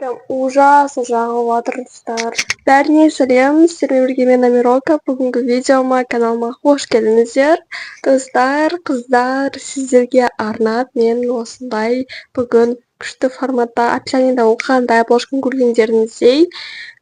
Прям ужасно жағып жатырсыздар. Бәріне сәлем, сіздермен бірге мен Амирока. Бүгінгі видеома, каналыма қош келдіңіздер. Достар, қыздар, сіздерге арнап мен осындай бүгін күшті форматта описаниеда оқығандай обложканы көргендеріңіздей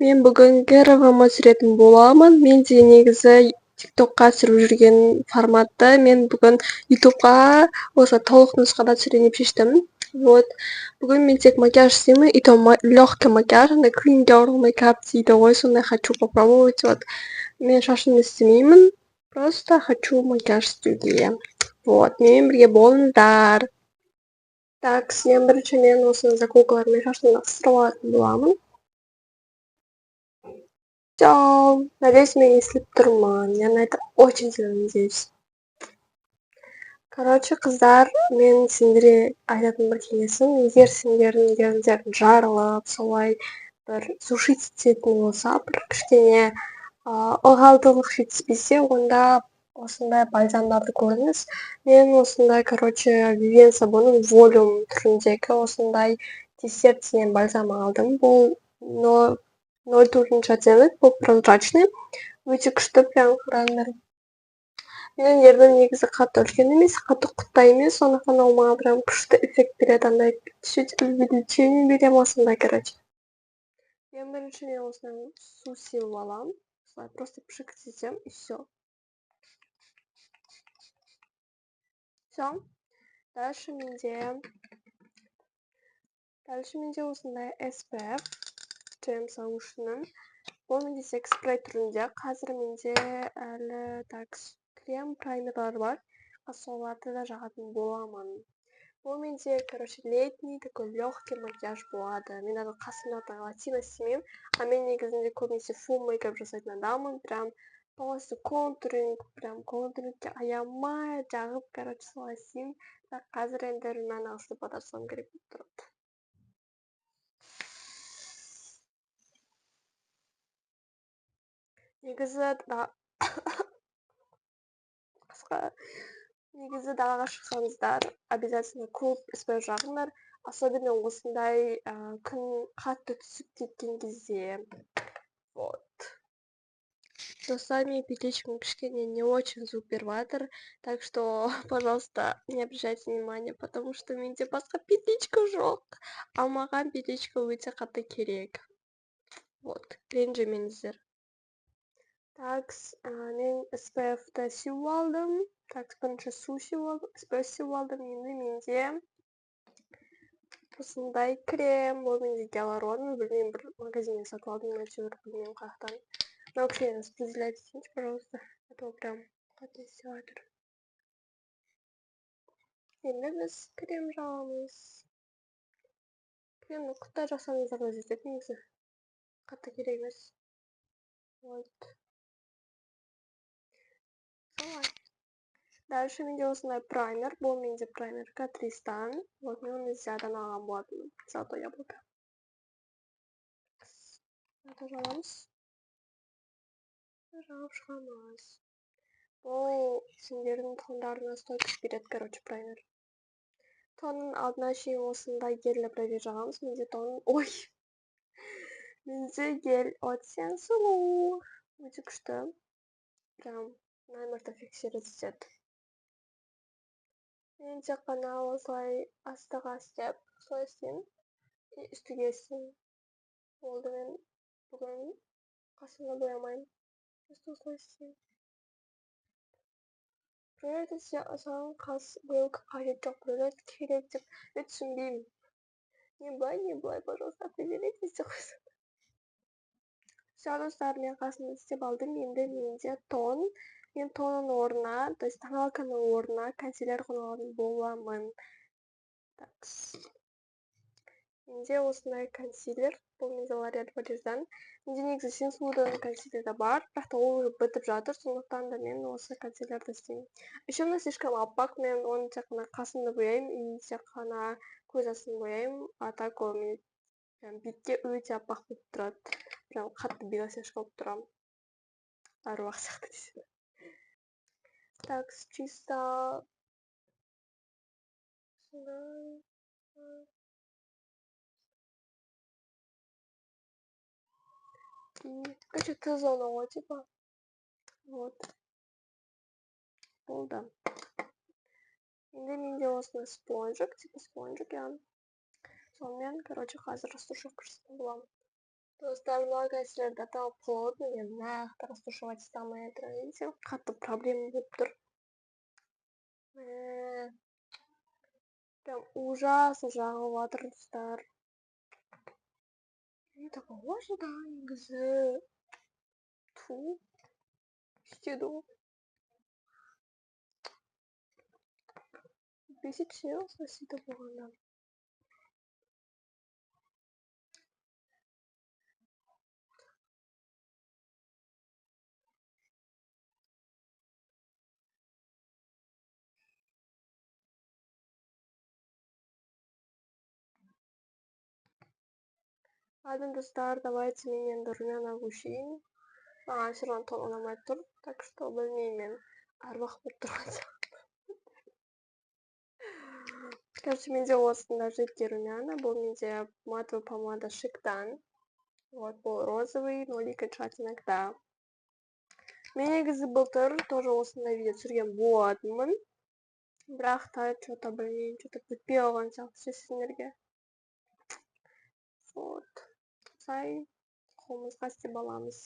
мен бүгін первыма түсіретін боламын. Мен де негізі тиктокқа түсіріп жүрген форматты мен бүгін ютубқа осы толық нұсқада түсірейін деп шештім. Вот. Бүгін мен тек макияж істеймін, и то легкий макияж, андай clean girl makeup дейді ғой, сондай хочу попробовать. Вот. Мен шашымды істемеймін, просто хочу макияж істеуге. Вот. Менімен бірге болыңыздар. Так, ең бірінші мен осы заколкалармен шашымды ыстырып алатын боламын. Все, надеюсь, мен естіліп тұрмын. Я на это очень сильно надеюсь. Короче, қыздар, мен сендерге айтатын бір кеңесім, егер сендердің жарылып, солай бір сушить ететін болса, бір кішкене ылғалдылық жетіспесе, онда осындай бальзамдарды көріңіз. Мен осындай, короче, Vivienne сабының волюм түріндегі осындай десерт деген бальзам алдым. Бұл 0,4 оттенок, бұл прозрачный, өте күшті, прям қараңдар. Менің ернім негізі қатты үлкен емес, қатты құтта емес, сондықтан ол маған прям күшті эффект береді, андай чуть увеличение берем осындай, короче. Ең бірінші мен осындай су сеуіп аламын, солай просто пшикать етем, и все. Все. Дальше менде осындай SPF Gem Solution'ın. Бұл менде тек спрей түрінде. Қазір менде әлі крем праймерлар бар. Соларды да жағатын боламын. Бұл менде, короче, летний такой легкий макияж болады. Мен даже қасымда латино істемеймін, а мен негізінде көбінесе full мейкап жасайтын адаммын. Прям полностью контурингке аямай жағып, короче, солай істеймін. Бірақ қазір енді румяна ысырып жатсам керек болып тұрады. Негізі далаға шықсаңыздар, обязательно көп SPF жағыңдар, особенно осындай күн қатты түсіп кеткен кезде. Вот. Достар, менің петличкам кішкене не очень звук беріп жатыр, так что, пожалуйста, не обращайте внимания, потому что менде басқа петличка жоқ, а маған петличка өте қатты керек. Вот, ренжімеңіздер. Так, мен SPF-ті сеуіп алдым. Так, бірінші су сеуіп алдым, SPF сеуіп алдым. Енді менде осындай крем, ол менде гиалурон, білмеймін, бір магазиннен сатып алдым, әйтеуір білмеймін қаяқтан. Мынау кішкене распределять етіңізші, пожалуйста, а то прям қатты істеп жатыр. Енді біз крем жағамыз. Кремді құтта жасаңыздар да жетеді негізі. Қатты керек емес. Вот. Солай. Дальше менде осындай праймер. Бұл менде праймер Catrice'дан. Вот, мен оны зиядан алған болатынмын. Золотое яблоко. Это жағамыз. Жағып шығамыз. Бұл сендердің тондарына стойкость береді, короче, праймер. Тонның алдына шейін осындай гель праймер жағамыз. Менде тон... Ой! Менде гель оттен сұлу. Өте күшті. Прям намертво фиксировать етеді. Мен тек қана осылай астыға істеп, солай істеймін. И үстіге істеймін. Болды, мен бүгін қасымда боямаймын. Просто осылай істеймін. Біреулерді саған қас бояу қажет жоқ, біреулерді керек деп. Мен түсінбеймін. Не былай, пожалуйста, определитесь деп қойса. Все, достар, мен қасымда істеп алдым. Енді менде тон. Мен тонның орнына, то есть тоналканың орнына консилер қолданатын боламын. Так. Менде осындай консилер. Бұл менде L'Oréal Paris'дан. Менде негізі Sensuo'дан консилері бар, бірақ та ол уже бітіп жатыр, сондықтан да мен осы консилерді істеймін. Еще мына слишком опақ, мен оны тек қана қасымды бояймын, и тек қана көз астын бояймын, а так ол мен бетке өте опақ болып тұрады. Прям қатты белоснежка болып тұрамын. Аруақ сияқты деседі. Так, чисто... Короче, Т-зона, типа. Вот. Болды. Енді менде осындай спонжик, типа спонжик, я. Сонымен, короче, қазір растушевка жасайтын боламын. Достар, много сіздерді тауып қалады, мен нақты растушевать ете алмай жатырмын. Видите, қатты проблема болып тұр. Прям ужасно жағып жатыр, достар. Не такого ожидания, негізі. Ту. Істеді ғой. Бесит ше, осылай сөйтіп болғанда. Ладно, достар, давайте мен енді румяна көшейін. Маған все равно тон ұнамай тұр, так что білмеймін, аруақ болып тұрған сияқты. Короче, менде осында жидкий румяна, бұл менде матовый помада Шиктан. Вот, бұл розовый, 0,2 оттенокта. Мен негізі былтыр тоже осындай видео түсірген болатынмын. Бірақ та что-то білмеймін, что-то бітпей қалған сияқты сіздерге. Вот. Сай қолымызға істеп аламыз.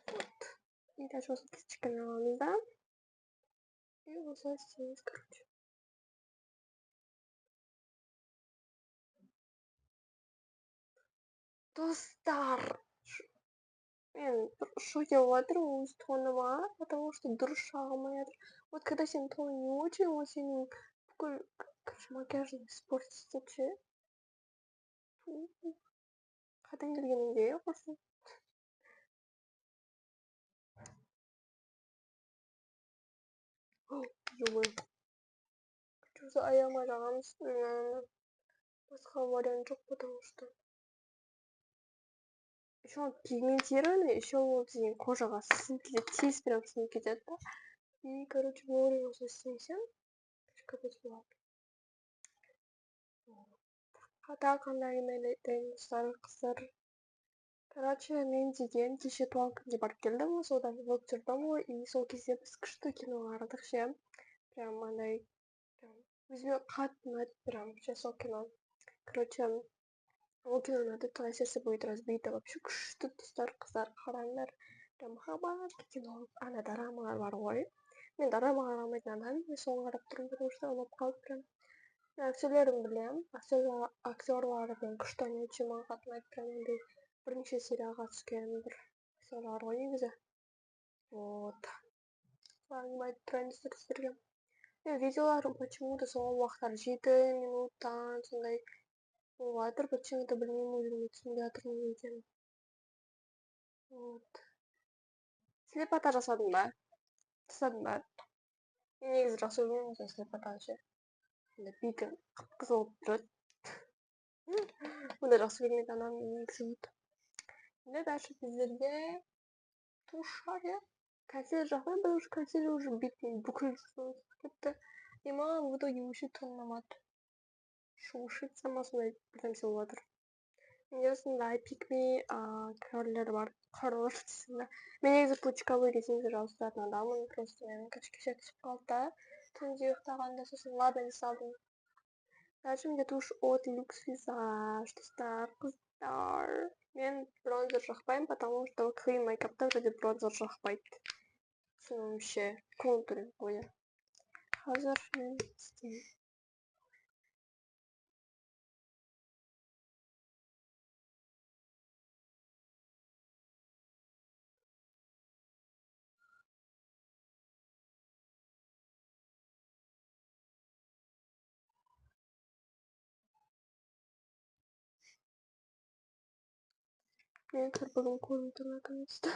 Вот. И даже осы кисточканы аламыз да. И осылай істейміз, короче. Достар, мен шоке болып жатырмын өз тоныма, потому что дұрыс жағылмай жатыр. Вот когда сенің тоның не очень, ол сенің бүкіл, короче, макияжың испортить ше. Қайдан келгеніңде құрсын. Ё-моё. Что-то аяма жағамыз. Басқа вариант жоқ, потому что еще он пигментированный, еще ол деген кожаға тез прям сіңіп кетеді да. И, короче, вовремя осылай істемесем, капец болады. Қата қандай айтайын, қыздар. Короче, мен деген кеше туған күнге барып келдім, содан влог түсірдім ғой, и сол кезде біз күшті кино қарадық ше. Прям андай, өзіме қатты ұнады, прям сол кино. Короче, ол кино ұнады, твое сердце будет разбито. Вообще күшті достар, қыздар, қараңдар. Прям махаббат кино, ана дорамалар бар ғой. Мен дорама қарамайтын адаммын, мен соны қарап тұрмын, потому что ұнап қалды прям. Актерлерін білем, актерлары прям күшті ойнайды, маған қатты ұнайды, прям андай бірнеше серияға түскен бір актерлар ғой негізі. Вот. Соны айтып тұрайын сіздерге. Видеолар почему-то соңғы уақыттар 7 минуттан сондай болып жатыр, почему-то білмеймін, өзім түсінбей жатырмын не екенін. Вот. Слепота жасадың ба? Жасадың ба? Мен негізі жақсы көрмеймін слепотаны ше. Бетің қып-қызыл болып тұрады. Онда жақсы көрмейтін адам негізі болды. Енді дальше біздерге тушар, иә? Консилер жақпаймын, потому что консилер уже беттің бүкіл кетті. И маған в итоге вообще тон ұнамады. Шушит сама сондай бірнәрсе болып жатыр. Менде осындай пикми curler бар. Curler дейсің да. Мен негізі пучковый ресницы жабыстыратын адаммын. Просто менің кеше түсіп қалды да. Түнде ұйықтағанда сосын ладонь салдым. Дальше менде туш от Luxe Visage, достар, қыздар. Мен бронзер жақпаймын, потому что clean мейкапта вроде бронзер жақпайды. Түсінуімше, контуринг қойы. Қазір мен істеймін. Мен кірпігім көрініп тұр наконец-то.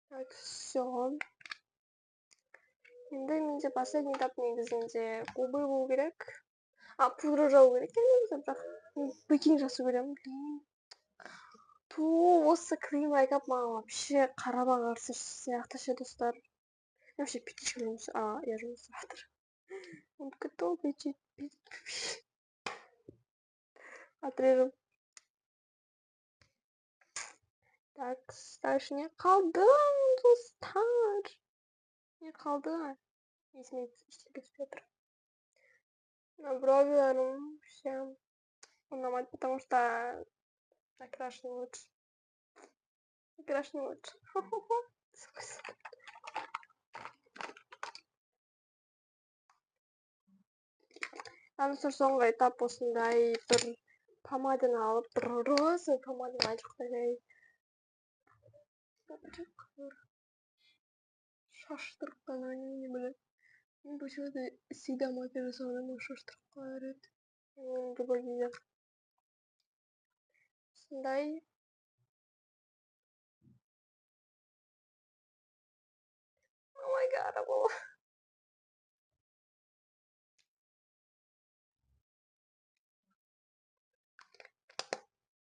Так, все. Енді менде последний этап негізінде губы болу керек. Пудра жабу керек екен негізі, бірақ бекинг жасау көремін. Ту, осы крем лайкап маған вообще қарама қарсы сияқты ше, достар. Вообще пятичка жұмыс, я жұмыс жатыр. Кто отрежем. Так, дальше не қалдым, достар. Не қалды. Есіме ештеңе түспей тұр. Брови все унамать, потому что накрашены лучше. Накрашены лучше. Аны соңғы этап осындай бір помаданы алып, бір розовый помаданы ажықтағай. Шаштырып не білем. Мен почему-то всегда макияж жасаудан шаштырып қалар еді. Любой кезде. Осындай. О май гад, бұл.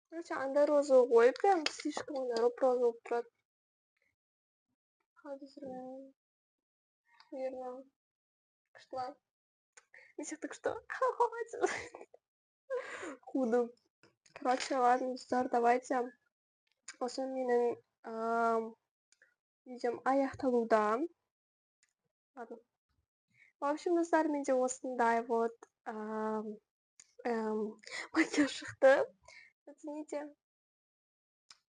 Короче, андай розовый қойып, прям слишком андай розовый болып тұрады. Қазір верно. Что? Еще так что? Худо. Короче, ладно, достар, давайте. Осы менің видеом аяқталуда. Ладно. В общем, достар, менде осындай вот макияж шықты. Оцените.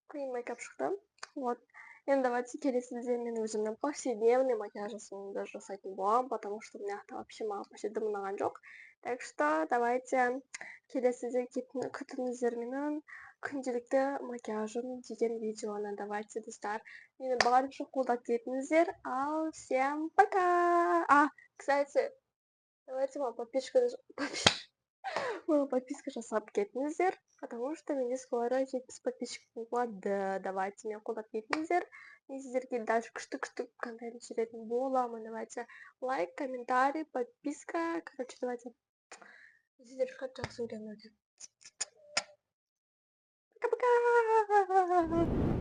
Clean makeup шықты. Вот. Енді давайте келесіде мен өзімнің повседневный макияжымды жасайтын боламын, потому что мыняқта вообще маған вообще дым ұнаған жоқ. Так что давайте келесіде күтіңіздер менің күнделікті макияжым деген видеоны. Давайте, достар, мені барынша қолдап кетіңіздер. Ал, всем пока! Кстати, давайте маған подписка жасап кетіңіздер, потому что менде скоро 70 подписчиков болады. Давайте мен қолдап кетіңіздер. Мен сіздерге дальше күшті контент түсіретін боламын. Давайте лайк, комментарий, подписка. Короче, давайте сіздер жақсы көремін. Пока-пока!